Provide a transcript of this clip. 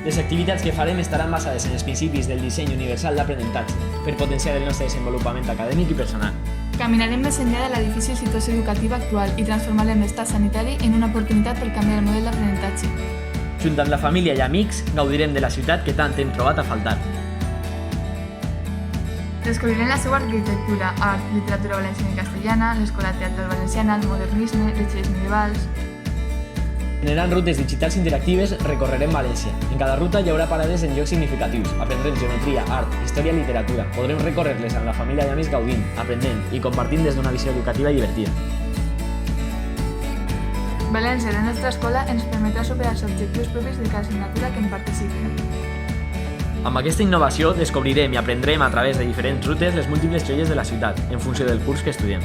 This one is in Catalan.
Les activitats que farem estaran basades en els principis del disseny universal d'aprenentatge per potenciar el nostre desenvolupament acadèmic i personal. Caminarem més enllà de la difícil situació educativa actual i transformarem l'estat sanitari en una oportunitat per canviar el model d'aprenentatge. Junt amb la família i amics, gaudirem de la ciutat que tant hem trobat a faltar. Descobrirem la seva arquitectura, art, literatura valenciana i castellana, l'escola teatral valenciana, el modernisme, les lleis medievals. Generant rutes digitals interactives, recorrerem València. En cada ruta hi haurà parades en llocs significatius. Aprendrem geometria, art, història i literatura. Podrem recórrer-les amb la família i amics gaudint, aprenent i compartint des d'una visió educativa i divertida. València, la nostra escola, ens permetrà superar els objectius propis de cada assignatura que en participen. Amb aquesta innovació descobrirem i aprendrem a través de diferents rutes les múltiples joies de la ciutat, en funció del curs que estudiem.